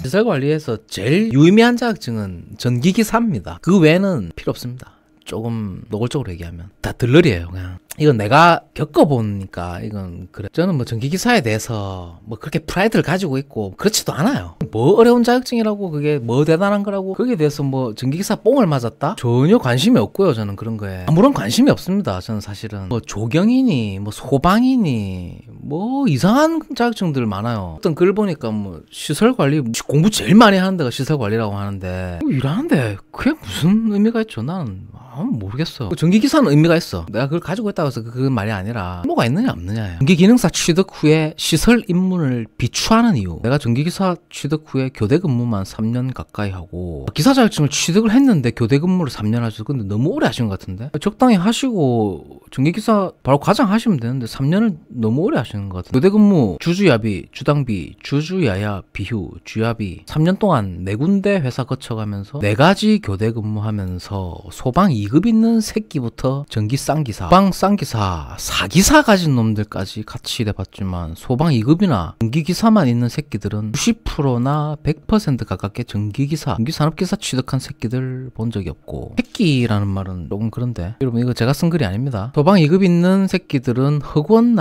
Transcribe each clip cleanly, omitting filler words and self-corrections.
시설관리에서 제일 유의미한 자격증은 전기기사입니다. 그 외에는 필요 없습니다. 조금 노골적으로 얘기하면 다 들러리예요. 그냥 이건 내가 겪어보니까 이건 그래. 저는 뭐 전기기사에 대해서 뭐 그렇게 프라이드를 가지고 있고 그렇지도 않아요. 뭐 어려운 자격증이라고 그게 뭐 대단한 거라고 거기에 대해서 뭐 전기기사 뽕을 맞았다? 전혀 관심이 없고요. 저는 그런 거에 아무런 관심이 없습니다. 저는 사실은 뭐 조경이니 뭐 소방이니 뭐 이상한 자격증들 많아요. 어떤 글 보니까 뭐 시설관리 공부 제일 많이 하는 데가 시설관리라고 하는데 뭐 일하는데 그게 무슨 의미가 있죠? 나는 모르겠어. 전기기사는 의미가 있어. 내가 그걸 가지고 있다고 해서 그 말이 아니라 뭐가 있느냐 없느냐예요. 전기기능사 취득 후에 시설 입문을 비추하는 이유. 내가 전기기사 취득 후에 교대 근무만 3년 가까이 하고 기사 자격증을 취득을 했는데 교대 근무를 3년 하셔서 근데 너무 오래 하신 것 같은데 적당히 하시고 전기기사 바로 과장 하시면 되는데 3년을 너무 오래 하시는 것 같은데 교대 근무 주주야비, 주당비, 주주야야, 비휴, 주야비 3년 동안 4군데 회사 거쳐가면서 4가지 교대 근무하면서 소방 2급 있는 새끼부터 전기 쌍기사, 소방 쌍기사, 사기사 가진 놈들까지 같이 일해봤지만 소방 2급이나 전기기사만 있는 새끼들은 90%나 100% 가깝게 전기기사, 전기산업기사 취득한 새끼들 본 적이 없고 새끼라는 말은 조금 그런데 여러분 이거 제가 쓴 글이 아닙니다. 소방 2급 있는 새끼들은 허구한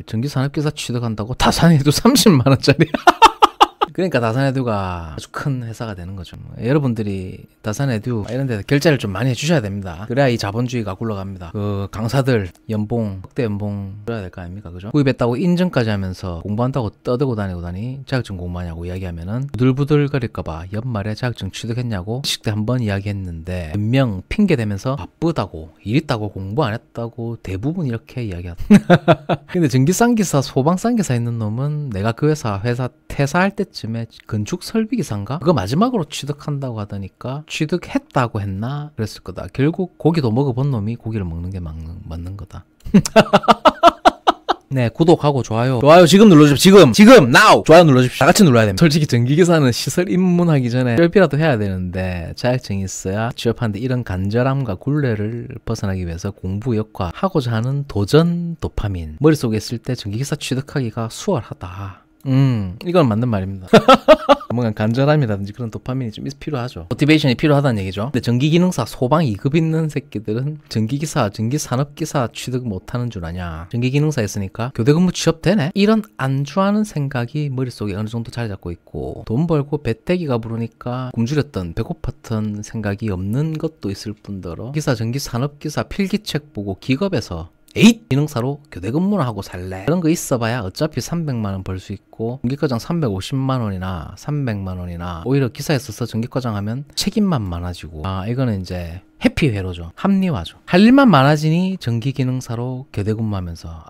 전기산업기사 취득한다고 다산에도 30만원짜리 그러니까 다산에듀가 아주 큰 회사가 되는 거죠. 여러분들이 다산에듀 이런 데 결제를 좀 많이 해주셔야 됩니다. 그래야 이 자본주의가 굴러갑니다. 그 강사들 연봉, 확대 연봉 줘야 될 거 아닙니까? 그죠? 구입했다고 인증까지 하면서 공부한다고 떠들고 다니고 자격증 공부하냐고 이야기하면은 부들부들 거릴까봐 연말에 자격증 취득했냐고 식대 한번 이야기했는데 몇 명 핑계 대면서 바쁘다고 일 있다고 공부 안 했다고 대부분 이렇게 이야기하다. 근데 전기쌍기사, 소방쌍기사 있는 놈은 내가 그 회사 퇴사할 때쯤 건축 설비기사인가? 그거 마지막으로 취득한다고 하더니까 취득했다고 했나? 그랬을 거다. 결국 고기도 먹어본 놈이 고기를 먹는 게 맞는 거다. 네, 구독하고 좋아요 지금 눌러주십시오. 지금 now 좋아요 눌러주십시오. 다 같이 눌러야 됩니다. 솔직히 전기기사는 시설 입문하기 전에 취업이라도 해야 되는데 자격증이 있어야 취업하는데 이런 간절함과 굴레를 벗어나기 위해서 공부 역과 하고자 하는 도전 도파민 머릿속에 있을 때 전기기사 취득하기가 수월하다. 이건 맞는 말입니다. 뭔가 간절함이라든지 그런 도파민이 좀 필요하죠. 모티베이션이 필요하다는 얘기죠. 근데 전기기능사, 소방 2급 있는 새끼들은 전기기사, 전기산업기사 취득 못하는 줄 아냐. 전기기능사 했으니까 교대근무 취업되네? 이런 안주하는 생각이 머릿속에 어느 정도 자리 잡고 있고 돈 벌고 배때기가 부르니까 굶주렸던 배고팠던 생각이 없는 것도 있을 뿐더러 기사, 전기산업기사 필기책 보고 기겁해서 에잇! 기능사로 교대 근무를 하고 살래. 그런 거 있어봐야 어차피 300만원 벌 수 있고 전기과장 350만원이나 300만원이나 오히려 기사에 있어서 전기과장 하면 책임만 많아지고 이거는 이제 해피회로죠. 합리화죠. 할 일만 많아지니 전기기능사로 교대 근무하면서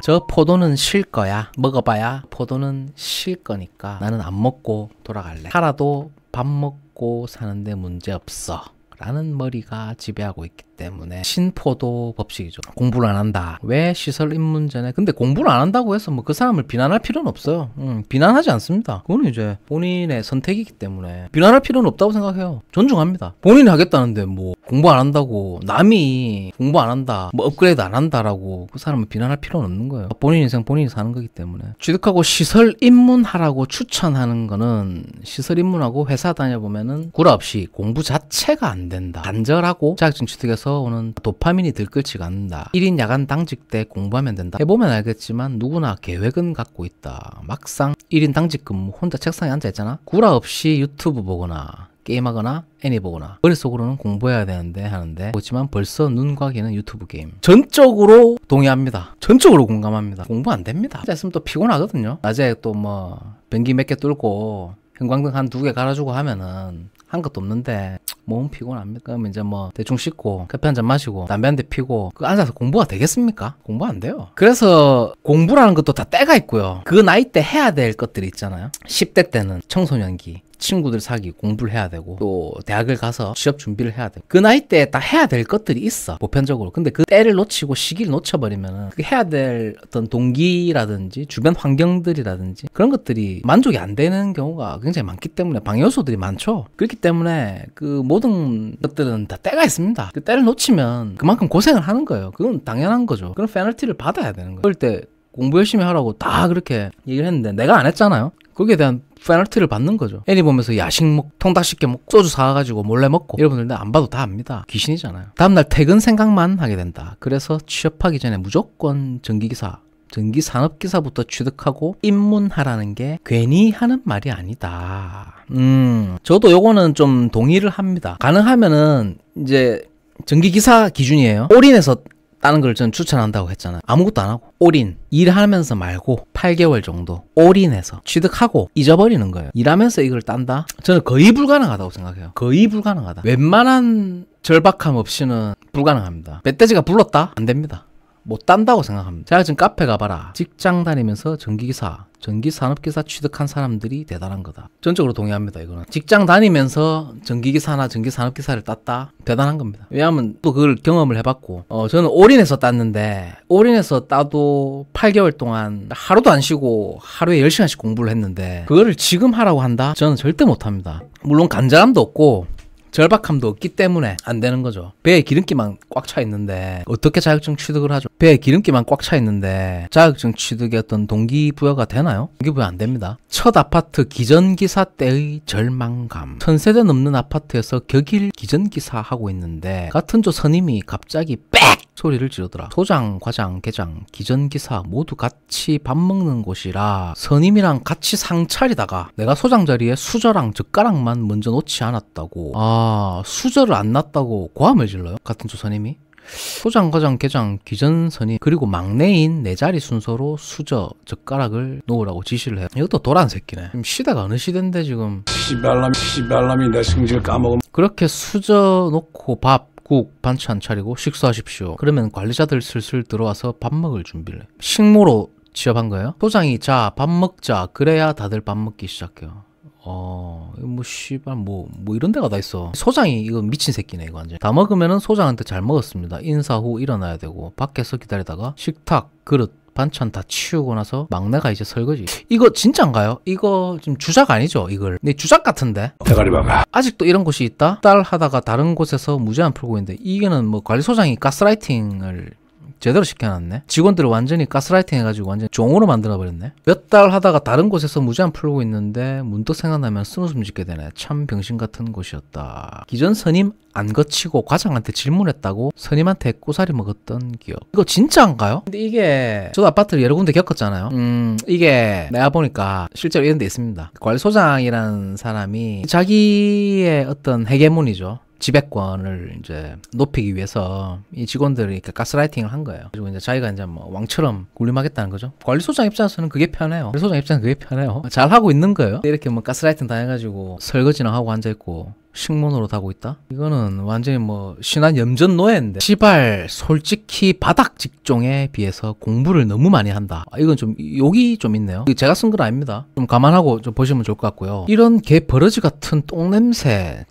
저 포도는 쉴 거야. 먹어봐야 포도는 쉴 거니까 나는 안 먹고 돌아갈래. 살아도 밥 먹고 사는데 문제 없어. 라는 머리가 지배하고 있기 때문에 신포도 법칙이죠. 공부를 안 한다. 왜 시설 입문 전에 근데 공부를 안 한다고 해서 뭐 그 사람을 비난할 필요는 없어요. 비난하지 않습니다. 그거는 이제 본인의 선택이기 때문에 비난할 필요는 없다고 생각해요. 존중합니다. 본인이 하겠다는데 뭐 공부 안 한다고 남이 공부 안 한다 뭐 업그레이드 안 한다라고 그 사람을 비난할 필요는 없는 거예요. 본인 인생 본인이 사는 거기 때문에 취득하고 시설 입문하라고 추천하는 거는 시설 입문하고 회사 다녀보면은 구라 없이 공부 자체가 안 된다. 간절하고 자격증 취득해서 오는 도파민이 들끓지가 않는다. 1인 야간 당직 때 공부하면 된다. 해보면 알겠지만 누구나 계획은 갖고 있다. 막상 1인 당직 근무 혼자 책상에 앉아있잖아. 구라 없이 유튜브 보거나 게임하거나 애니 보거나 머릿속으로는 공부해야 되는데 하는데 그렇지만 벌써 눈과 귀는 유튜브 게임. 전적으로 동의합니다. 전적으로 공감합니다. 공부 안 됩니다. 혼자 있으면 또 피곤하거든요. 낮에 또 뭐 변기 몇 개 뚫고 형광등 한 2개 갈아주고 하면은 한 것도 없는데 몸 피곤합니까? 그러면 이제 뭐 대충 씻고 커피 한 잔 마시고 담배 한 대 피고 그 앉아서 공부가 되겠습니까? 공부 안 돼요. 그래서 공부라는 것도 다 때가 있고요. 그 나이 때 해야 될 것들이 있잖아요. 10대 때는 청소년기 친구들 사귀 공부를 해야 되고 또 대학을 가서 취업 준비를 해야 되고 그 나이 때 딱 해야 될 것들이 있어 보편적으로. 근데 그 때를 놓치고 시기를 놓쳐버리면은 그 해야 될 어떤 동기라든지 주변 환경들이라든지 그런 것들이 만족이 안 되는 경우가 굉장히 많기 때문에 방해 요소들이 많죠. 그렇기 때문에 그 모든 것들은 다 때가 있습니다. 그 때를 놓치면 그만큼 고생을 하는 거예요. 그건 당연한 거죠. 그런 페널티를 받아야 되는 거예요. 그럴 때 공부 열심히 하라고 다 그렇게 얘기를 했는데 내가 안 했잖아요. 거기에 대한 페널티를 받는 거죠. 애니 보면서 야식 통닭 시켜 먹고 소주 사가지고 몰래 먹고 여러분들 안 봐도 다 압니다. 귀신이잖아요. 다음날 퇴근 생각만 하게 된다. 그래서 취업하기 전에 무조건 전기기사 전기산업기사부터 취득하고 입문하라는 게 괜히 하는 말이 아니다. 저도 요거는 좀 동의를 합니다. 가능하면은 이제 전기기사 기준이에요. 올인해서 따는 걸 저는 추천한다고 했잖아요. 아무것도 안 하고 올인 일하면서 말고 8개월 정도 올인해서 취득하고 잊어버리는 거예요. 일하면서 이걸 딴다? 저는 거의 불가능하다고 생각해요. 거의 불가능하다. 웬만한 절박함 없이는 불가능합니다. 멧돼지가 불렀다? 안 됩니다. 못 딴다고 생각합니다. 제가 지금 카페 가봐라. 직장 다니면서 전기기사, 전기산업기사 취득한 사람들이 대단한 거다. 전적으로 동의합니다. 이거는 직장 다니면서 전기기사나 전기산업기사를 땄다? 대단한 겁니다. 왜냐하면 또 그걸 경험을 해봤고 저는 올인해서 땄는데 올인해서 따도 8개월 동안 하루도 안 쉬고 하루에 10시간씩 공부를 했는데 그거를 지금 하라고 한다? 저는 절대 못합니다. 물론 간절함도 없고 절박함도 없기 때문에 안 되는 거죠. 배에 기름기만 꽉 차 있는데 어떻게 자격증 취득을 하죠? 배에 기름기만 꽉 차 있는데 자격증 취득의 어떤 동기부여가 되나요? 동기부여 안 됩니다. 첫 아파트 기전기사 때의 절망감. 1000세대 넘는 아파트에서 격일 기전기사 하고 있는데 같은 조 선임이 갑자기 빽! 소리를 지르더라. 소장, 과장, 계장, 기전기사 모두 같이 밥 먹는 곳이라 선임이랑 같이 상차리다가 내가 소장 자리에 수저랑 젓가락만 먼저 놓지 않았다고. 수저를 안 놨다고 고함을 질러요? 같은 조 선임이? 소장, 과장, 계장, 기전 선임 그리고 막내인 내 자리 순서로 수저, 젓가락을 놓으라고 지시를 해요. 이것도 도란 새끼네. 지금 시대가 어느 시대인데 지금 씨발람이 내 승질 까먹으면 그렇게 수저 놓고 밥 국, 반찬 차리고 식사하십시오. 그러면 관리자들 슬슬 들어와서 밥 먹을 준비를 해. 식모로 취업한 거예요? 소장이 자, 밥 먹자. 그래야 다들 밥 먹기 시작해요. 씨발, 이런 데가 다 있어. 소장이 이거 미친 새끼네, 이거 완전. 다 먹으면은 소장한테 잘 먹었습니다. 인사 후 일어나야 되고, 밖에서 기다리다가 식탁, 그릇, 반찬 다 치우고 나서 막내가 이제 설거지. 이거 진짜인가요? 이거 지금 주작 아니죠? 이걸. 근데 주작 같은데? 대가리 박아. 아직도 이런 곳이 있다? 딸 하다가 다른 곳에서 무제한 풀고 있는데 이게는 뭐 관리소장이 가스라이팅을 제대로 시켜놨네. 직원들을 완전히 가스라이팅 해가지고 완전 종으로 만들어버렸네. 몇 달 하다가 다른 곳에서 무제한 풀고 있는데 문득 생각나면 쓴웃음 짓게 되네. 참 병신 같은 곳이었다. 기존 선임 안 거치고 과장한테 질문했다고 선임한테 꼬사리 먹었던 기억. 이거 진짜인가요? 근데 이게 저도 아파트를 여러 군데 겪었잖아요. 이게 내가 보니까 실제로 이런 데 있습니다. 관리소장이라는 사람이 자기의 어떤 헤게모니죠. 지배권을 이제 높이기 위해서 이 직원들이 이렇게 가스라이팅을 한 거예요. 그리고 이제 자기가 이제 뭐 왕처럼 군림하겠다는 거죠. 관리소장 입장에서는 그게 편해요. 관리소장 입장에서는 그게 편해요. 잘 하고 있는 거예요. 이렇게 뭐 가스라이팅 당해가지고 설거지나 하고 앉아있고 식문으로 하고 있다? 이거는 완전히 뭐 신한 염전 노예인데 시발 솔직히 바닥 직종에 비해서 공부를 너무 많이 한다. 이건 좀 욕이 좀 있네요. 제가 쓴 건 아닙니다. 좀 감안하고 좀 보시면 좋을 것 같고요. 이런 개 버러지 같은 똥냄새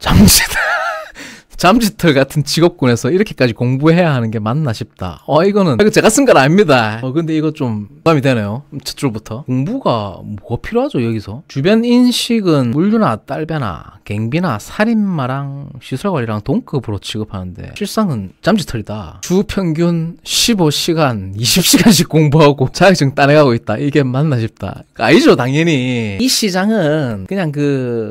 잠시털 같은 직업군에서 이렇게까지 공부해야 하는 게 맞나 싶다. 이거 제가 쓴 건 아닙니다. 근데 이거 좀 부담이 되네요. 첫 줄부터. 공부가 뭐가 필요하죠, 여기서? 주변 인식은 물류나 딸배나 갱비나 살인마랑 시설관리랑 동급으로 취급하는데 실상은 잠시털이다. 주 평균 15시간, 20시간씩 공부하고 자격증 따내가고 있다. 이게 맞나 싶다. 아니죠, 당연히. 이 시장은 그냥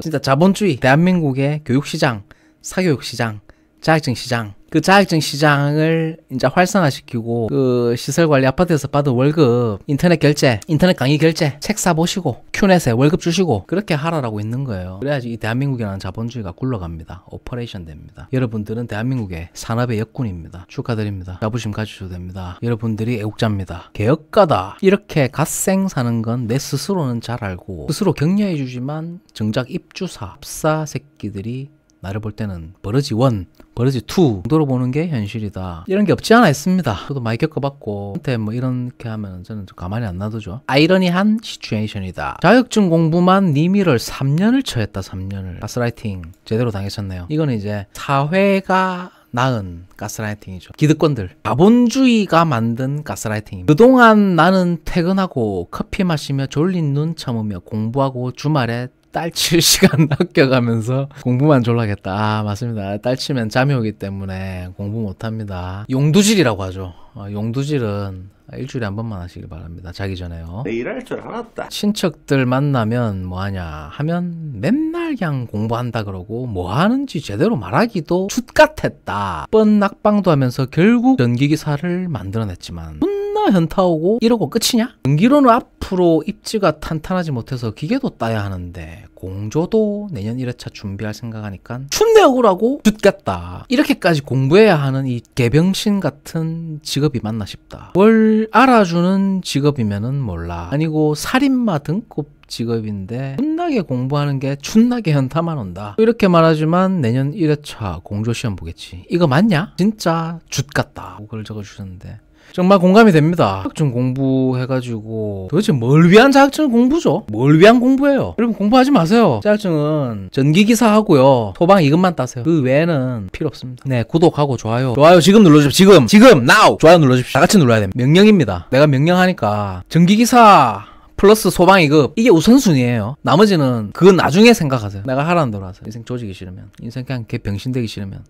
진짜 자본주의, 대한민국의 교육시장, 사교육시장, 자격증시장, 그 자격증시장을 이제 활성화시키고 그 시설관리 아파트에서 받은 월급, 인터넷 결제, 인터넷 강의 결제, 책 사보시고 큐넷에 월급 주시고 그렇게 하라라고 있는 거예요. 그래야지 이 대한민국이라는 자본주의가 굴러갑니다. 오퍼레이션 됩니다. 여러분들은 대한민국의 산업의 역군입니다. 축하드립니다. 자부심 가지셔도 됩니다. 여러분들이 애국자입니다. 개혁가다. 이렇게 갓생 사는 건 내 스스로는 잘 알고 스스로 격려해 주지만 정작 입주사, 합사 새끼들이 나를 볼 때는 버러지 1, 버러지 2 정도로 보는 게 현실이다. 이런 게 없지 않아 있습니다. 저도 많이 겪어봤고 한테 뭐 이렇게 하면 저는 좀 가만히 안 놔두죠. 아이러니한 시츄에이션이다. 자격증 공부만 니미를 3년을 처했다. 3년을. 가스라이팅 제대로 당했었네요. 이거는 이제 사회가 낳은 가스라이팅이죠. 기득권들. 자본주의가 만든 가스라이팅입니다. 그동안 나는 퇴근하고 커피 마시며 졸린 눈 참으며 공부하고 주말에 딸칠 시간 아껴가면서 공부만 졸라 하겠다. 맞습니다. 딸치면 잠이 오기 때문에 공부 못합니다. 용두질이라고 하죠. 용두질은 일주일에 한 번만 하시길 바랍니다. 자기 전에요. 내 일할 줄 알았다. 친척들 만나면 뭐하냐 하면 맨날 그냥 공부한다 그러고 뭐 하는지 제대로 말하기도 죗같았다. 뻔 낙방도 하면서 결국 전기기사를 만들어냈지만 존나 현타 오고 이러고 끝이냐? 전기로는 앞으로 입지가 탄탄하지 못해서 기계도 따야 하는데 공조도 내년 1회차 준비할 생각하니까 춥네 억울하고 죗같다. 이렇게까지 공부해야 하는 이 개병신 같은 직업이 맞나 싶다. 뭘 알아주는 직업이면은 몰라. 아니고 살인마 등급 직업인데 존나게 공부하는 게 존나게 현타만 온다. 이렇게 말하지만 내년 1회차 공조시험 보겠지. 이거 맞냐? 진짜 죗같다. 그걸 적어주셨는데 정말 공감이 됩니다. 자격증 공부해가지고 도대체 뭘 위한 자격증 공부죠? 뭘 위한 공부예요? 여러분 공부하지 마세요. 자격증은 전기기사 하고요. 소방 2급만 따세요. 그 외에는 필요 없습니다. 네, 구독하고 좋아요 지금 눌러주십시오. 지금 now 좋아요 눌러주십시오. 다같이 눌러야 됩니다. 명령입니다. 내가 명령하니까 전기기사 플러스 소방 2급 이게 우선순위예요. 나머지는 그건 나중에 생각하세요. 내가 하라는 대로 하세요. 인생 조지기 싫으면, 인생 그냥 개 병신 되기 싫으면.